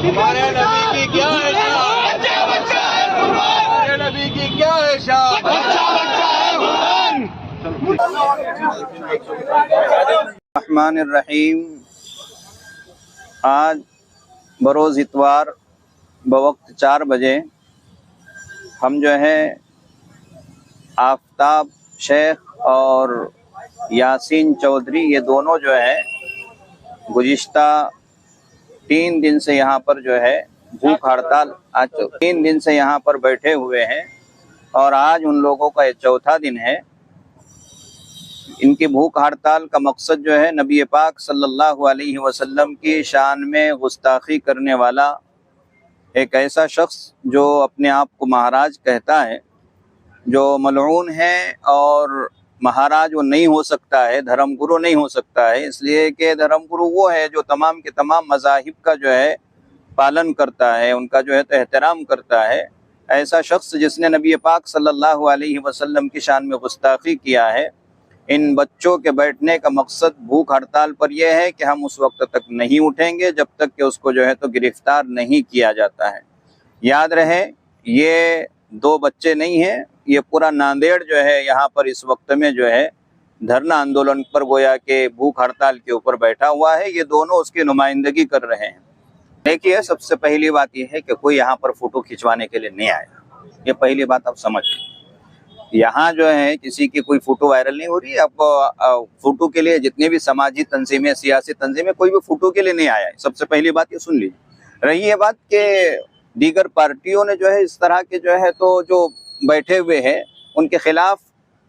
हमारे नबी की क्या है शान, हमारे नबी की क्या है शान। रहमानिर्रहीम। आज बरोज़ इतवार बवक्त 4 बजे हम जो है आफ्ताब शेख और यासीन चौधरी, ये दोनों जो है गुज़िश्ता 3 दिन से यहाँ पर जो है भूख हड़ताल, आज 3 दिन से यहाँ पर बैठे हुए हैं और आज उन लोगों का ये चौथा दिन है। इनकी भूख हड़ताल का मकसद जो है नबी पाक सल्लल्लाहु अलैहि वसल्लम की शान में गुस्ताखी करने वाला एक ऐसा शख्स जो अपने आप को महाराज कहता है, जो मलऊन है और महाराज वो नहीं हो सकता है, धर्मगुरु नहीं हो सकता है, इसलिए कि धर्मगुरु वो है जो तमाम के तमाम मज़ाहिब का जो है पालन करता है, उनका जो है तो एहतराम करता है। ऐसा शख्स जिसने नबी पाक सल्लल्लाहु अलैहि वसल्लम की शान में गुस्ताखी किया है। इन बच्चों के बैठने का मकसद भूख हड़ताल पर यह है कि हम उस वक्त तक नहीं उठेंगे जब तक कि उसको जो है तो गिरफ्तार नहीं किया जाता है। याद रहे, ये 2 बच्चे नहीं हैं, ये पूरा नांदेड़ जो है यहाँ पर इस वक्त में जो है धरना आंदोलन पर गोया के भूख हड़ताल के ऊपर बैठा हुआ है। ये दोनों उसकी नुमाइंदगी कर रहे हैं। देखिए, सबसे पहली बात यह है कि कोई यहाँ पर फोटो खिंचवाने के लिए नहीं आया। ये पहली बात आप समझ, यहाँ जो है किसी की कोई फोटो वायरल नहीं हो रही। अब फोटो के लिए जितने भी समाजी तंजीमें, सियासी तंजीमें, कोई भी फोटो के लिए नहीं आया है। सबसे पहली बात ये सुन लीजिए। रही ये बात कि दीगर पार्टियों ने जो है इस तरह के जो है तो जो बैठे हुए हैं उनके खिलाफ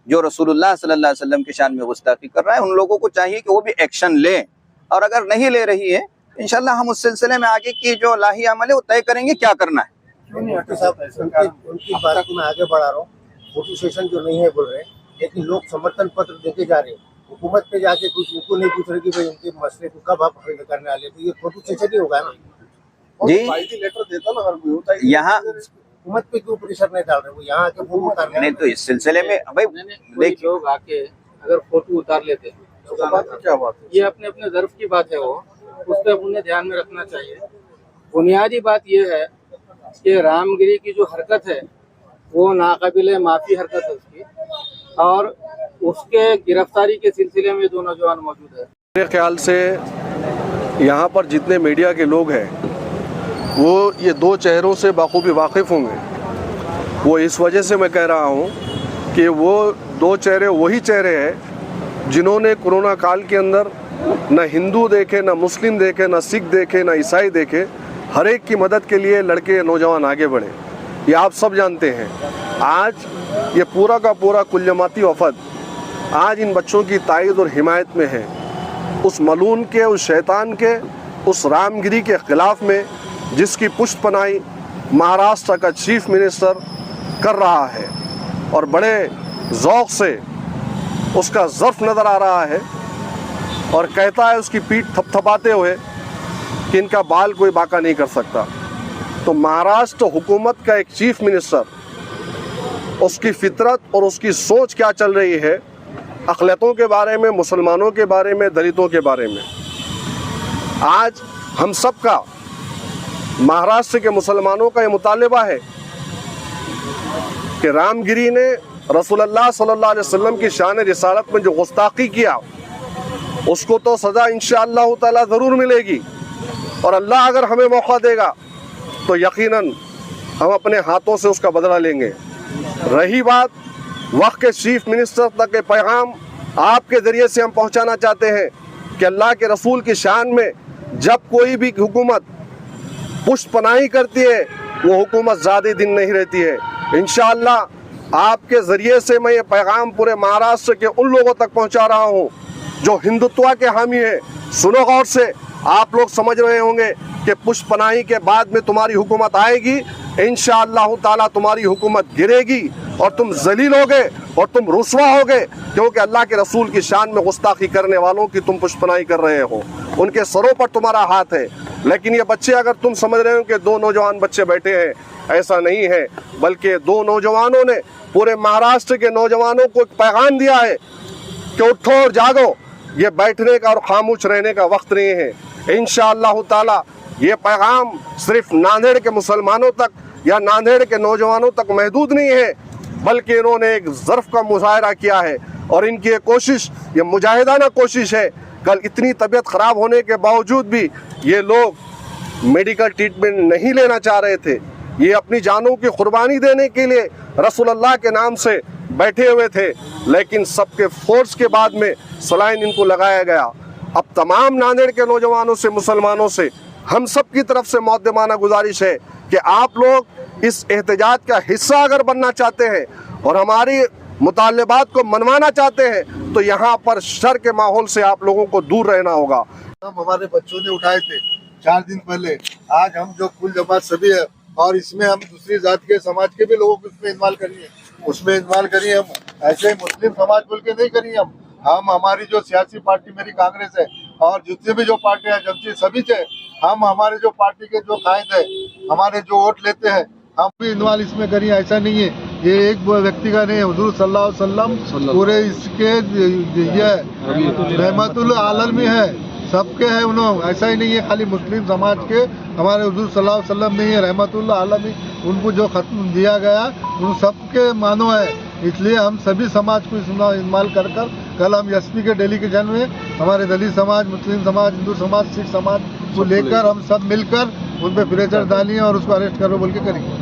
जो रसूलुल्लाह सल्लल्लाहु अलैहि वसल्लम की शान में गुस्ताखी कर रहा है, उन लोगों को चाहिए कि वो भी एक्शन ले, और अगर नहीं ले रही है इंशाल्लाह हम उस सिलसिले में आगे की जो लाही अमल है वो तय करेंगे क्या करना है। क्यों नहीं हट्टी साहब, उनकी बात मैं आगे बढ़ा रहा हूँ। फोटो सेशन जो नहीं है बोल रहे, लेकिन लोग समर्थन पत्र देके जा रहे हैं। हुकूमत पे जाके कुछ उनको नहीं पूछ रहे कि भाई इनके मसले को कब आप हल करने वाले, तो ये फोटो सेशन ही होगा ना जी। लेटर देता ना हर कोई होता है। यहाँ हुकूमत पे क्यों प्रेशर नहीं डाल रहे, वो यहाँ आके फोटो उतार नहीं, तो इस सिलसिले में भाई देखिए, लोग आके अगर फोटो उतार लेते हैं तो क्या बात है, ये अपने अपने ज़र्फ की बात है, वो उस पर उन्हें ध्यान में रखना चाहिए। बुनियादी बात ये है कि रामगिरी की जो हरकत है वो नाकाबिले माफ़ी हरकत है उसकी, और उसके गिरफ्तारी के सिलसिले में 2 नौजवान मौजूद है। मेरे ख्याल से यहाँ पर जितने मीडिया के लोग हैं वो ये 2 चेहरों से बाखूबी वाकिफ़ होंगे। वो इस वजह से मैं कह रहा हूँ कि वो 2 चेहरे वही चेहरे हैं जिन्होंने कोरोना काल के अंदर न हिंदू देखे, न मुस्लिम देखे, न सिख देखे, न ईसाई देखे, हर एक की मदद के लिए लड़के नौजवान आगे बढ़े। ये आप सब जानते हैं। आज ये पूरा का पूरा कुल जमाती वफद आज इन बच्चों की तायद और हिमायत में है। उस मलून के, उस शैतान के, उस रामगिरी के ख़िलाफ़ में जिसकी पुष्टपनाही महाराष्ट्र का चीफ मिनिस्टर कर रहा है और बड़े ज़ौक़ से उसका ज़र्फ़ नज़र आ रहा है, और कहता है उसकी पीठ थपथपाते हुए कि इनका बाल कोई बाका नहीं कर सकता। तो महाराष्ट्र हुकूमत का एक चीफ मिनिस्टर, उसकी फितरत और उसकी सोच क्या चल रही है अक़लियतों के बारे में, मुसलमानों के बारे में, दलितों के बारे में। आज हम सब का, महाराष्ट्र के मुसलमानों का ये मुतालबा है कि रामगिरी ने रसूलुल्लाह सल्लल्लाहु अलैहि वसल्लम की शान रिसालत में जो गुस्ताखी किया उसको तो सज़ा इंशाअल्लाह ताला ज़रूर मिलेगी, और अल्लाह अगर हमें मौका देगा तो यकीनन हम अपने हाथों से उसका बदला लेंगे। रही बात वक्त के चीफ मिनिस्टर तक के पैगाम आपके ज़रिए से हम पहुंचाना चाहते हैं कि अल्लाह के रसूल की शान में जब कोई भी हुकूमत पुष्टपनाही करती है वो हुकूमत ज़्यादा दिन नहीं रहती है। इंशाअल्लाह आपके ज़रिए से मैं ये पैगाम पूरे महाराष्ट्र के उन लोगों तक पहुंचा रहा हूं जो हिंदुत्व के हामी हैं। सुनो गौर से, आप लोग समझ रहे होंगे कि पुष्टपनाही के बाद में तुम्हारी हुकूमत आएगी, इंशाअल्लाह ताला तुम्हारी हुकूमत गिरेगी और तुम जलील होगे और तुम रुसवा होगे, क्योंकि अल्लाह के रसूल की शान में गुस्ताखी करने वालों की तुम पुष्टपनाही कर रहे हो, उनके सरों पर तुम्हारा हाथ है। लेकिन ये बच्चे, अगर तुम समझ रहे हो कि 2 नौजवान बच्चे बैठे हैं, ऐसा नहीं है, बल्कि 2 नौजवानों ने पूरे महाराष्ट्र के नौजवानों को एक पैगाम दिया है कि उठो और जागो, ये बैठने का और खामोश रहने का वक्त नहीं है। इंशाअल्लाह ताला ये पैगाम सिर्फ नांदेड़ के मुसलमानों तक या नांदेड़ के नौजवानों तक महदूद नहीं है, बल्कि इन्होंने एक ज़र्फ़ का मुजाहरा किया है और इनकी ये कोशिश, ये मुजाहिदाना कोशिश है। कल इतनी तबीयत ख़राब होने के बावजूद भी ये लोग मेडिकल ट्रीटमेंट नहीं लेना चाह रहे थे। ये अपनी जानों की कुर्बानी देने के लिए रसूलुल्लाह के नाम से बैठे हुए थे, लेकिन सबके फोर्स के बाद में सलाइन इनको लगाया गया। अब तमाम नांदेड़ के नौजवानों से, मुसलमानों से हम सब की तरफ से मुक़द्दमाना गुजारिश है कि आप लोग इस एहतजाज का हिस्सा अगर बनना चाहते हैं और हमारी मुतालबात को मनवाना चाहते हैं, तो यहाँ पर शर के माहौल से आप लोगों को दूर रहना होगा। हम हमारे बच्चों ने उठाए थे 4 दिन पहले। आज हम जो कुल जमात सभी है, और इसमें हम दूसरी जात के समाज के भी लोगों को उसमें इन्वॉल्व करिए, उसमें इन्वॉल्व करिए। हम ऐसे ही मुस्लिम समाज बोल के नहीं करिए। हम हमारी जो सियासी पार्टी मेरी कांग्रेस है और जितने भी जो पार्टियां जमशी सभी से हम हमारे जो पार्टी के जो कायद है, हमारे जो वोट लेते हैं, हम भी इन्वॉल्व इसमें करिए। ऐसा नहीं है ये एक व्यक्ति का नहीं है, हुजूर सल्लल्लाहु अलैहि वसल्लम पूरे इसके ये रहमतुल आलमी है, सबके है उन्होंने। ऐसा ही नहीं है खाली मुस्लिम समाज के, हमारे हुजूर सल्लल्लाहु अलैहि वसल्लम नहीं है रहमतुल आलमी, उनको जो खत्म दिया गया उन सबके मानो है। इसलिए हम सभी समाज को इसमें इन्वॉल्व कर कल हम एसपी के डेलीगेशन में हमारे दलित समाज, मुस्लिम समाज, हिंदू समाज, सिख समाज को लेकर हम सब मिलकर उन पर प्रेशर डालिए और उसको अरेस्ट करो बोल के करेंगे।